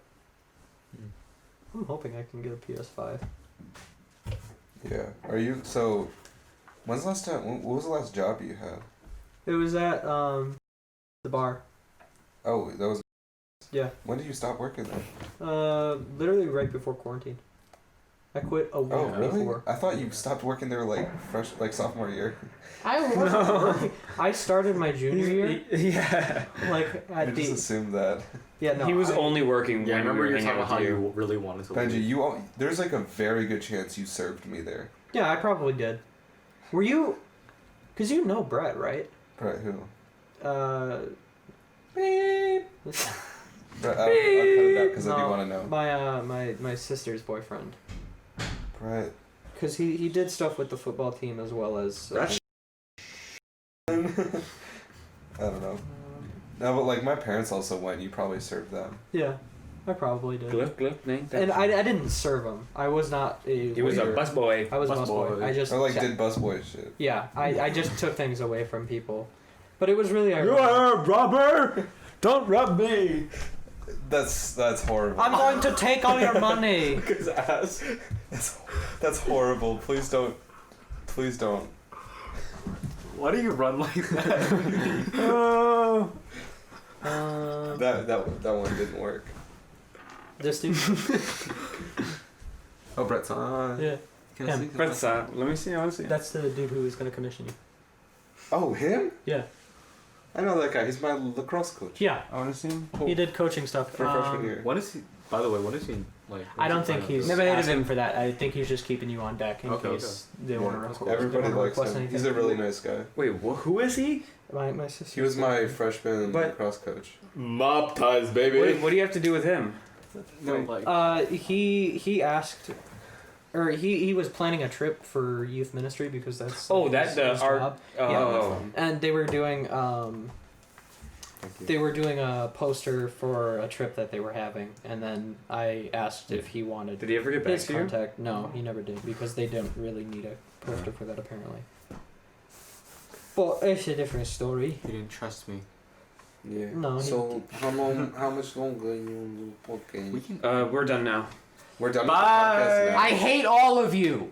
I'm hoping I can get a PS5. Yeah. Are you so? When's the last time? What was the last job you had? It was at the bar. Oh, that was. Yeah. When did you stop working there? Literally right before quarantine. I quit a week Oh, really? before. I thought you stopped working there like sophomore year. I wasn't working. I started my junior year. Yeah. Like I at just the assumed that. yeah no. He was only working Yeah, I when remember we you were were hanging talking out about with how you. you really wanted to Benji, leave. there's like a very good chance you served me there. Yeah, I probably did. Were you? Cause you know Brett, right? Right? Who? Beep. Brett, I'll cut it out because I do No, want to know. My sister's boyfriend. Brett. Cause he did stuff with the football team as well as. I don't know. No, but like my parents also went. You probably served them. Yeah, I probably did. Glip, I didn't serve him. I was not a. He was a waiter. busboy. I was a busboy. busboy. I just. Or like checked. did busboy shit. Yeah, I just took things away from people, but it was really. You are a robber! Don't rob me! That's horrible. I'm going to take all your money. His ass. That's horrible. Please don't. Please don't. Why do you run like that? That one didn't work. This dude. Oh, Brett's on. Yeah, Can I Him. see? Brett's let me see. I want to see. that's the dude who was going to commission you. Oh, him? Yeah. I know that guy. He's my lacrosse coach. Yeah, I want to see him. he did coaching stuff For freshman year. When is he? By the way, when is he like? I don't think he's Never hated asking him. for that. I think he's just keeping you on deck in Okay, case they Yeah, want to request. everybody they wanna likes request him. anything. He's a really nice guy. Wait, who is he? My sister. He was my freshman But- lacrosse coach. Mob ties, baby. What do you have to do with him? No, like. He asked, or he was planning a trip for youth ministry because that's Oh, his- that's the his art. job. Oh. And they were doing Thank you. they were doing a poster for a trip that they were having, and then I asked if he wanted Did he ever get back his to you? contact. No, he never did because they didn't really need a poster for that apparently. But it's a different story. He didn't trust me. Yeah. No, So how much longer you We okay? can. We're done now. We're done Bye. with the podcast now. I hate all of you.